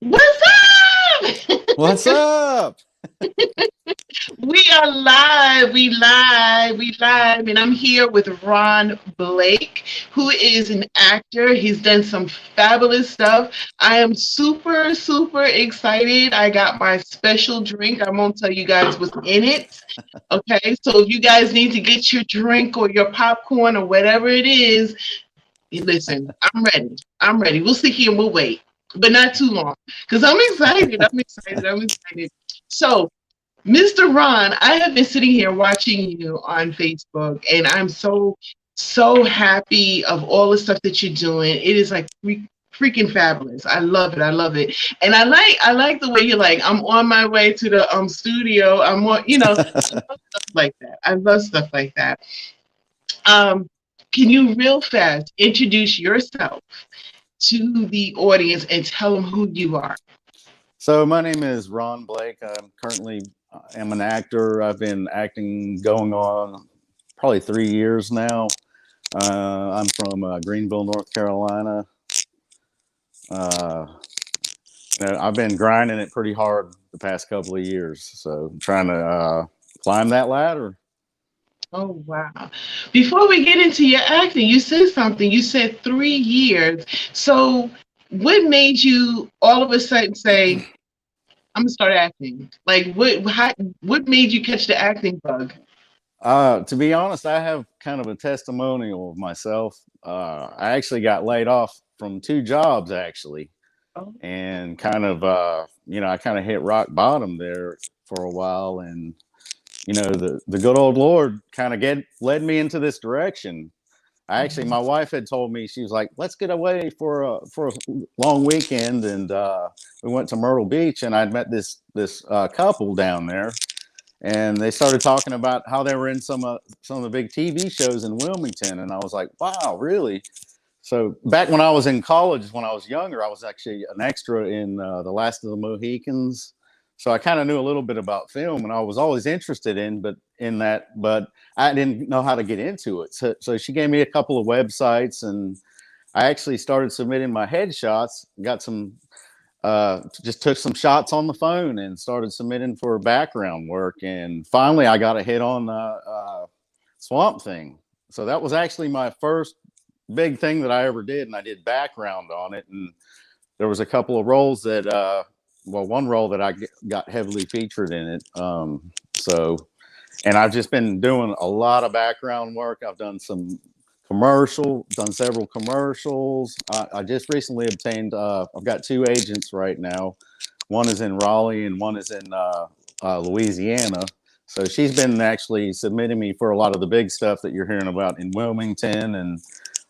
What's up? What's up? We are live. We live. And I'm here with Ron Blake, who is an actor. He's done some fabulous stuff. I am super, super excited. I got my special drink. I won't tell you guys what's in it. Okay. So if you guys need to get your drink or your popcorn or whatever it is, listen, I'm ready. I'm ready. We'll sit here and we'll wait, but not too long because I'm excited. I'm excited. So, Mr. Ron, I have been sitting here watching you on Facebook, and I'm so happy of all the stuff that you're doing. It is like freaking fabulous. I love it. I love it, and I like the way you're like, I'm on my way to the studio. I'm on, I love stuff like that. I love stuff like that. Um, can you real fast introduce yourself to the audience and tell them who you are? So my name is Ron Blake. I'm currently am an actor. I've been acting going on probably 3 years now. I'm from Greenville, North Carolina. I've been grinding it pretty hard the past couple of years, so I'm trying to climb that ladder. Oh, wow. Before we get into your acting, you said something. You said 3 years. So, what made you all of a sudden say, I'm gonna start acting? Like, what made you catch the acting bug? To be honest, I have kind of a testimonial of myself. I actually got laid off from 2 jobs, actually, Oh, and kind of, I kind of hit rock bottom there for a while, and the good old Lord kind of led me into this direction. My wife had told me, she was like, let's get away for a long weekend. And we went to Myrtle Beach, and I'd met this couple down there, and they started talking about how they were in some of the big TV shows in Wilmington. And I was like, wow, really? So back when I was in college, when I was younger, I was actually an extra in The Last of the Mohicans. So I kind of knew a little bit about film, and I was always interested but I didn't know how to get into it. So she gave me a couple of websites, and I actually started submitting my headshots. Got just took some shots on the phone and started submitting for background work. And finally, I got a hit on Swamp Thing. So that was actually my first big thing that I ever did, and I did background on it. And there was a couple of roles that. One role that I got heavily featured in it. And I've just been doing a lot of background work. I've done done several commercials. I just recently obtained, I've got 2 agents right now. One is in Raleigh and one is in Louisiana. So she's been actually submitting me for a lot of the big stuff that you're hearing about in Wilmington. And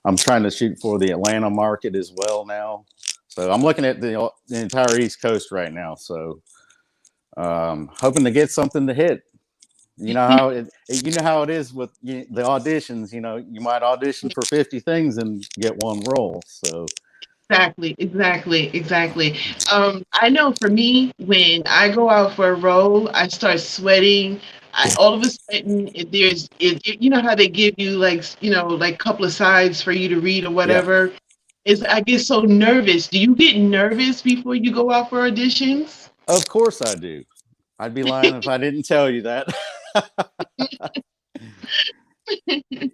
I'm trying to shoot for the Atlanta market as well now. So I'm looking at the entire East Coast right now. So hoping to get something to hit. You know how it is with the auditions. You might audition for 50 things and get one role. So exactly. I know for me, when I go out for a role, I start sweating. All of a sudden, you know how they give you like a couple of sides for you to read or yeah, whatever. I get so nervous. Do you get nervous before you go out for auditions? of course I do. I'd be lying if I didn't tell you that.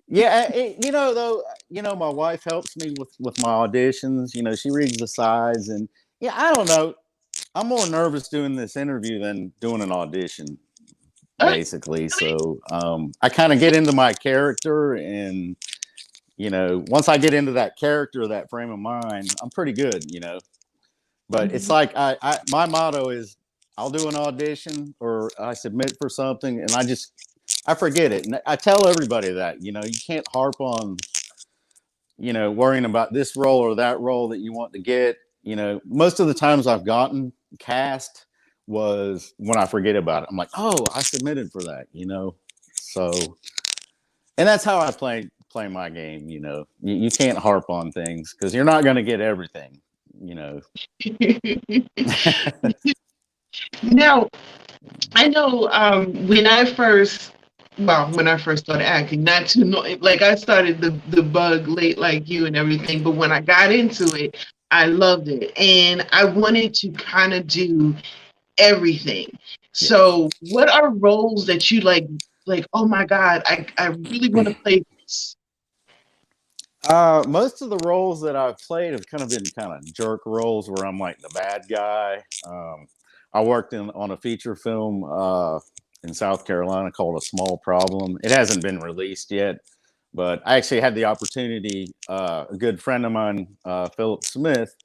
Yeah, my wife helps me with my auditions. She reads the sides, and I don't know. I'm more nervous doing this interview than doing an audition, basically. So I kind of get into my character, and once I get into that character, that frame of mind, I'm pretty good. But it's like my motto is, I'll do an audition or I submit for something, and I forget it. And I tell everybody that, you can't harp on, worrying about this role or that role that you want to get. Most of the times I've gotten cast was when I forget about it. I'm like, oh, I submitted for that, So, and that's how I play my game. You can't harp on things because you're not going to get everything. Now, I know when I first started acting, not too like I started the bug late like you and everything, but when I got into it, I loved it. And I wanted to kind of do everything. Yeah. So what are roles that you like, oh my God, I really want to play this? Most of the roles that I've played have kind of been kind of jerk roles where I'm like the bad guy. I worked on a feature film in South Carolina called A Small Problem. It hasn't been released yet, but I actually had the opportunity. A good friend of mine, Philip Smith,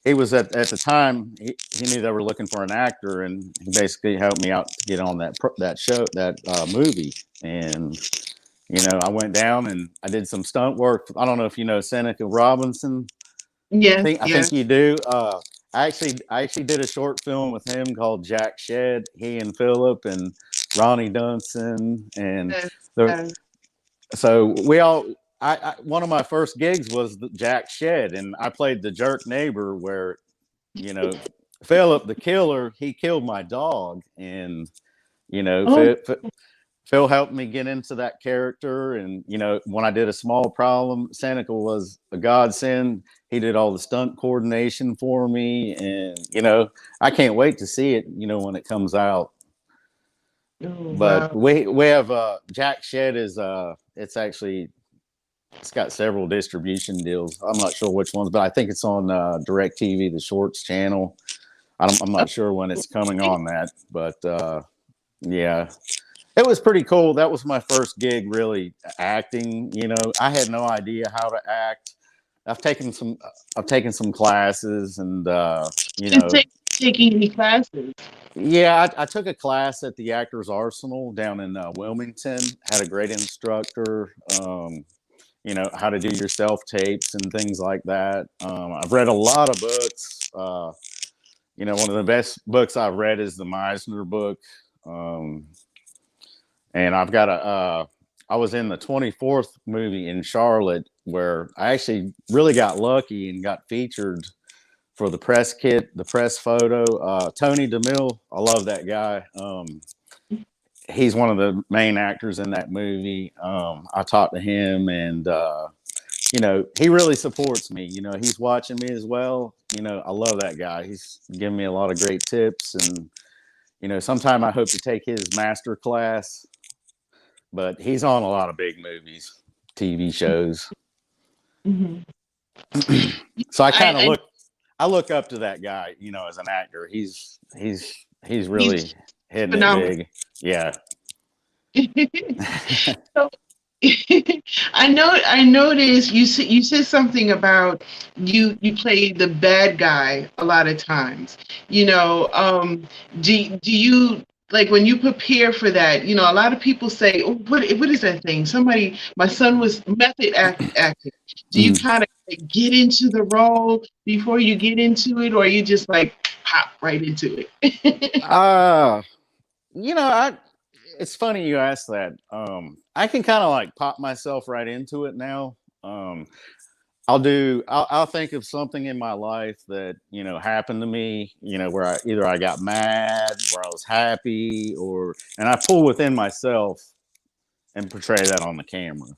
he was at the time he knew they were looking for an actor, and he basically helped me out to get on that show, that movie. And I went down and I did some stunt work. I don't know if you know Seneca Robinson. Yes, I yes. think you do. I actually did a short film with him called Jack Shed. He and Philip and Ronnie Dunson, and Yes, the, yes. so we all. One of my first gigs was the Jack Shed, and I played the jerk neighbor where, you know, Philip the killer, he killed my dog, and Oh, Phil helped me get into that character. And, when I did A Small Problem, Seneca was a godsend. He did all the stunt coordination for me. And, I can't wait to see it, when it comes out. oh But wow. we have Jack Shed is it's got several distribution deals. I'm not sure which ones, but I think it's on DirecTV, the Shorts channel. I'm not sure when it's coming on that, but yeah. It was pretty cool. That was my first gig really acting. I had no idea how to act. I've taken some classes, and Did taking any classes? yeah, I took a class at the Actors Arsenal down in Wilmington. Had a great instructor. How to do your self tapes and things like that. I've read a lot of books. One of the best books I've read is the Meisner book. And I was in the 24th movie in Charlotte where I actually really got lucky and got featured for the press kit, the press photo. Tony DeMille, I love that guy. He's one of the main actors in that movie. I talked to him, and he really supports me. He's watching me as well. I love that guy. He's giving me a lot of great tips, and sometime I hope to take his master class. But he's on a lot of big movies, TV shows. Mm-hmm. So I I look up to that guy, as an actor. He's really he's hitting it phenomenal. big. Yeah. So I noticed you said something about you play the bad guy a lot of times. Do you like when you prepare for that? A lot of people say, oh, what is that thing? My son was acting. Do you Mm. kind of get into the role before you get into it, or you just like pop right into it? uh I it's funny you asked that. I can kind of like pop myself right into it now. I'll think of something in my life that happened to me, where I got mad, where I was happy, and I pull within myself and portray that on the camera.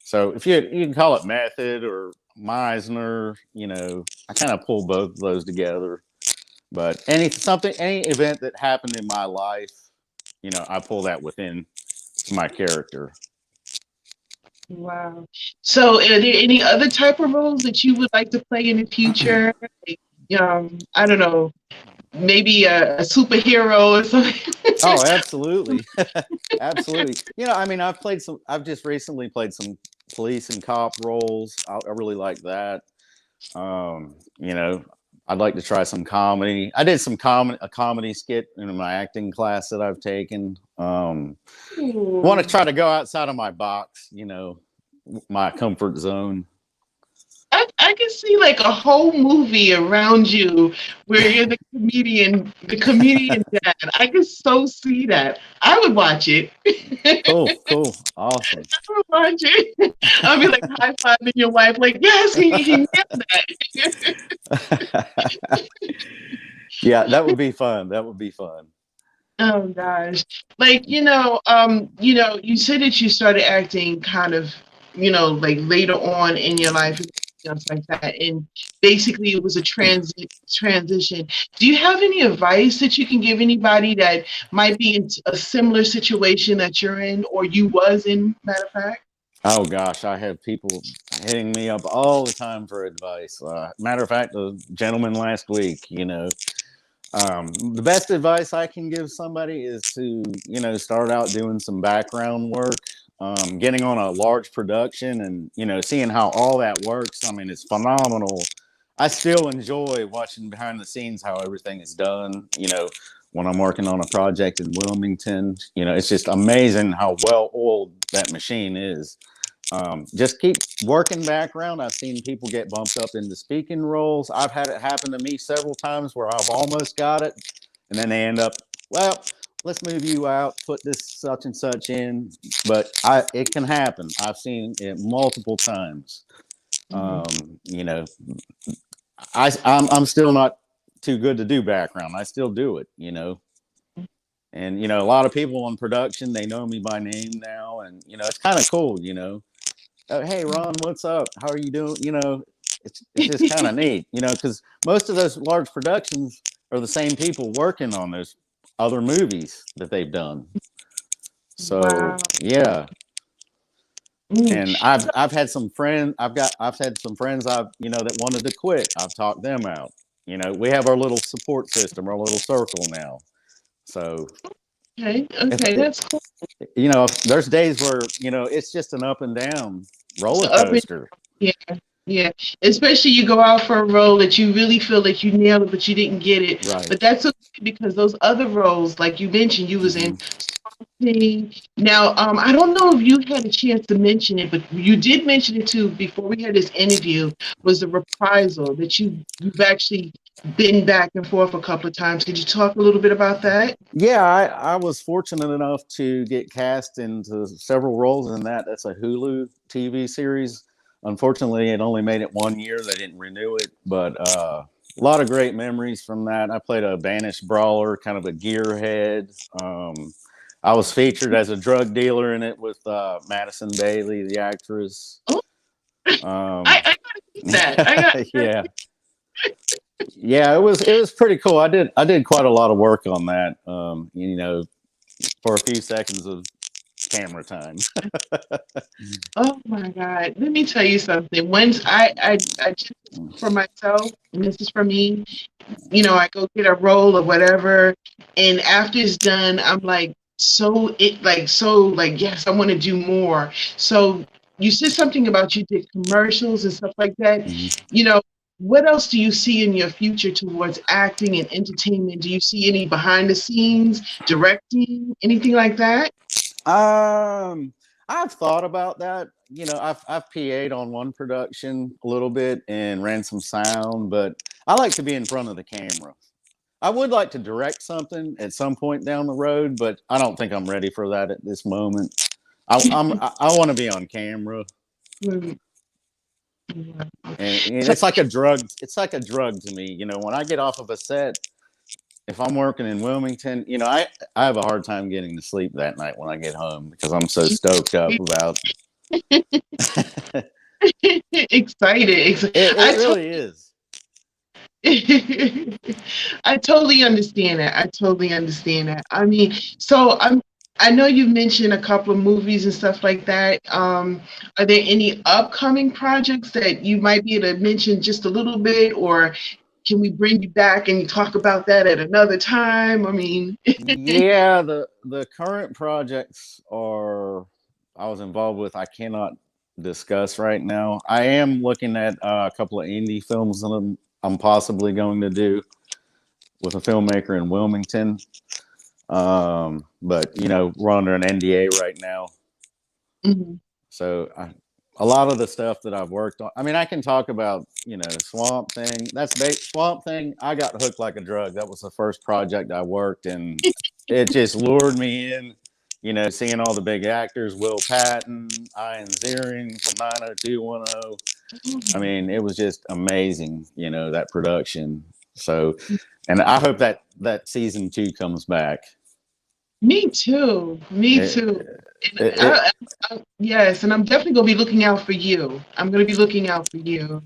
So if you can call it method or Meisner, I kind of pull both of those together. But any event that happened in my life, I pull that within my character. Wow. So, are there any other type of roles that you would like to play in the future? Like, I don't know, maybe a superhero or something. Oh, absolutely. Absolutely. I've just recently played some police and cop roles. I really like that. Um, you know, I'd like to try some comedy. I did a comedy skit in my acting class that I've taken. Want to Ooh. try to go outside of my box, my comfort zone. I can see like a whole movie around you where you're the comedian dad. I can so see that. I would watch it. Cool, cool, awesome. I would watch it. I'll be like high fiving your wife, like, yes, he nailed that. Yeah, that would be fun. That would be fun. Oh gosh. Like, you said that you started acting kind of, like later on in your life. else like that. And basically, it was a transition. Do you have any advice that you can give anybody that might be in a similar situation that you're in, or you was in? Matter of fact. Oh gosh, I have people hitting me up all the time for advice. Matter of fact, the gentleman last week, the best advice I can give somebody is to, start out doing some background work, getting on a large production and, seeing how all that works. I mean, it's phenomenal. I still enjoy watching behind the scenes how everything is done, when I'm working on a project in Wilmington. It's just amazing how well oiled that machine is. Just keep working background. I've seen people get bumped up into speaking roles. I've had it happen to me several times where I've almost got it, and then they end up, well, let's move you out, put this such and such in. But it can happen. I've seen it multiple times. You know, I'm still not too good to do background. I still do it, And a lot of people in production, they know me by name now, and it's kind of cool, Oh, hey Ron, what's up? How are you doing? It's just kind of neat, because most of those large productions are the same people working on those other movies that they've done. So Wow. yeah, Mm. and I've had some friends. I've had some friends that wanted to quit. I've talked them out. We have our little support system, our little circle now. So Okay. if Okay. That's cool. there's days where it's just an up and down roller So up and coaster. yeah, yeah. Especially you go out for a role that you really feel like you nailed it, but you didn't get it. Right. But that's okay because those other roles, like you mentioned, you was in. Mm-hmm. Now, I don't know if you had a chance to mention it, but you did mention it too before we had this interview. Was the reprisal that you've actually been back and forth a couple of times? Could you talk a little bit about that? Yeah, I was fortunate enough to get cast into several roles in that. That's a Hulu TV series. Unfortunately, it only made it 1 year. They didn't renew it, but a lot of great memories from that. I played a banished brawler, kind of a gearhead. I was featured as a drug dealer in it with Madison Bailey, the actress. Oh, Um, I gotta see that. I got. yeah, yeah, it was pretty cool. I did quite a lot of work on that. For a few seconds of camera time. Oh my God. Let me tell you something. Once I just for myself, and this is for me, I go get a roll or whatever, and after it's done, I'm like yes, I want to do more. So you said something about you did commercials and stuff like that. Mhm. You know, what else do you see in your future towards acting and entertainment? Do you see any behind the scenes, directing, anything like that? Um, I've thought about that. I've PA'd on one production a little bit and ran some sound, but I like to be in front of the camera. I would like to direct something at some point down the road, but I don't think I'm ready for that at this moment. I want to be on camera, Mm, and So it's like a drug. It's like a drug to me. When I get off of a set, if I'm working in Wilmington, I have a hard time getting to sleep that night when I get home because I'm so stoked up about it. excited. It really is. I totally understand that. I totally understand that. I mean, so I know you mentioned a couple of movies and stuff like that. Are there any upcoming projects that you might be able to mention just a little bit, or can we bring you back and talk about that at another time? I mean, Yeah, the current projects are I was involved with. I cannot discuss right now. I am looking at a couple of indie films that I'm possibly going to do with a filmmaker in Wilmington. But we're under an NDA right now, mhm. so a lot of the stuff that I've worked on. I mean, I can talk about Swamp Thing. Swamp Thing. I got hooked like a drug. That was the first project I worked, and it just lured me in. Seeing all the big actors, Will Patton, Ian Ziering from 90210. I mean, it was just amazing, that production. So, and I hope that season 2 comes back. Me too. Me It, too. And it, yes, and I'm definitely gonna be looking out for you. I'm gonna be looking out for you.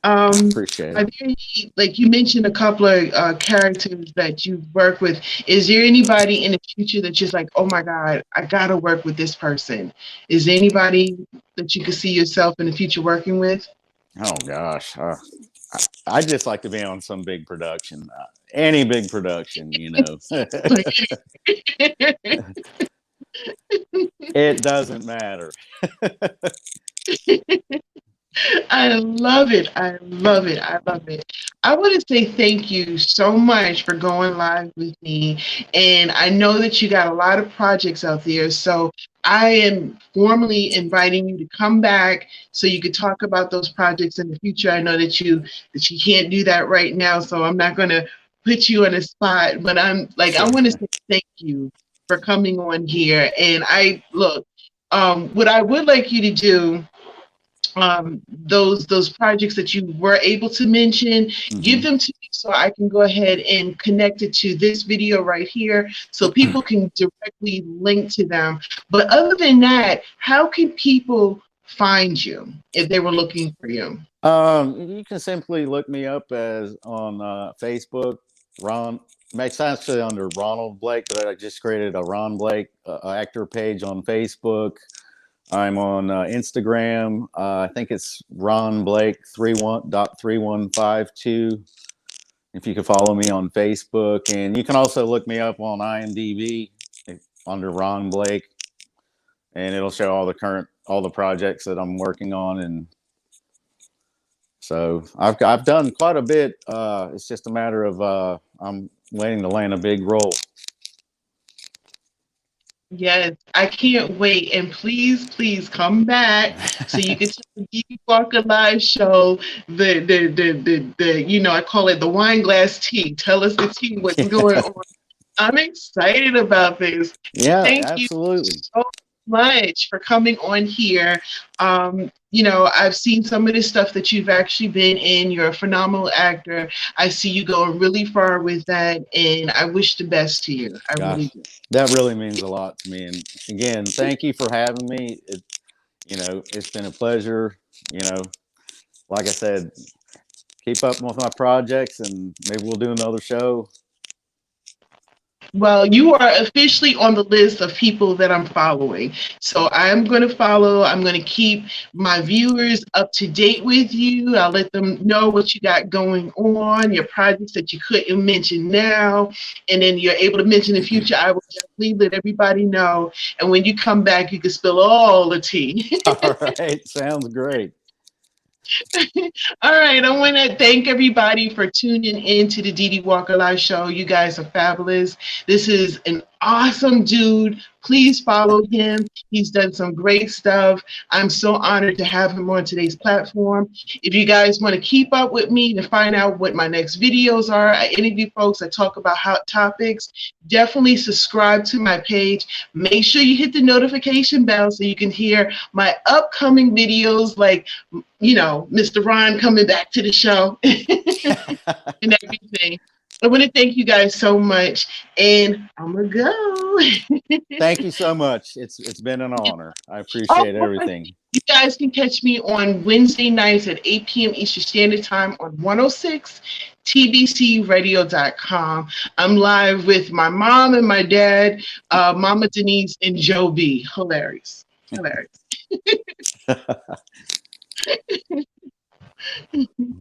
Um, appreciate are it. there any, like you mentioned a couple of characters that you work with? Is there anybody in the future that's just like, oh my God, I gotta work with this person? Is there anybody that you could see yourself in the future working with? Oh gosh, I just like to be on some big production, any big production, you know. It doesn't matter. I love it. I love it. I love it. I want to say thank you so much for going live with me. And I know that you got a lot of projects out there. So I am formally inviting you to come back so you could talk about those projects in the future. I know that you can't do that right now, so I'm not going to put you on a spot, but I'm like I Sure. want to say thank you for coming on here. And I look, what I would like you to do, those projects that you were able to mention, give Hmm. them to me so I can go ahead and connect it to this video right here so people can directly link to them. But other than that, how can people find you if they were looking for you? You can simply look me up as on Facebook, Ron. Makes actually under Ronald Blake, but I just created a Ron Blake actor page on Facebook. I'm on Instagram. I think it's Ron Blake 31.3152. If you could follow me on Facebook, and you can also look me up on IMDb under Ron Blake, and it'll show all the projects that I'm working on. And so I've done quite a bit. It's just a matter of I'm waiting to land a big role. Yes, I can't wait. And please, please come back so you can tell the Dee Dee Walker live show the I call it the wine glass tea. Tell us the tea, what's going on. I'm excited about this. Yeah, Thank you absolutely. so much for coming on here. I've seen some of the stuff that you've actually been in. You're a phenomenal actor. I see you going really far with that, and I wish the best to you. I really Gosh, do. that really means a lot to me. And again, thank you for having me. It's been a pleasure. Like I said, keep up with my projects, and maybe we'll do another show. Well, you are officially on the list of people that I'm following. So I'm going to follow. I'm going to keep my viewers up to date with you. I'll let them know what you got going on, your projects that you couldn't mention now. And then you're able to mention in the future. I will definitely let everybody know. And when you come back, you can spill all the tea. All right, sounds great. All right, I want to thank everybody for tuning in to the Dee Dee Walker Live Show. You guys are fabulous. This is an awesome dude. Please follow him. He's done some great stuff. I'm so honored to have him on today's platform. If you guys want to keep up with me to find out what my next videos are, I interview folks, I talk about hot topics, definitely subscribe to my page. Make sure you hit the notification bell so you can hear my upcoming videos, like Mr. Ron coming back to the show and everything. I want to thank you guys so much, and I'm gonna go. Thank you so much. It's been an honor. I Oh, appreciate everything. you guys can catch me on Wednesday nights at 8 p.m. Eastern Standard Time on 106 tbcradio.com. I'm live with my mom and my dad, Mama Denise and Joe B. Hilarious. Hilarious.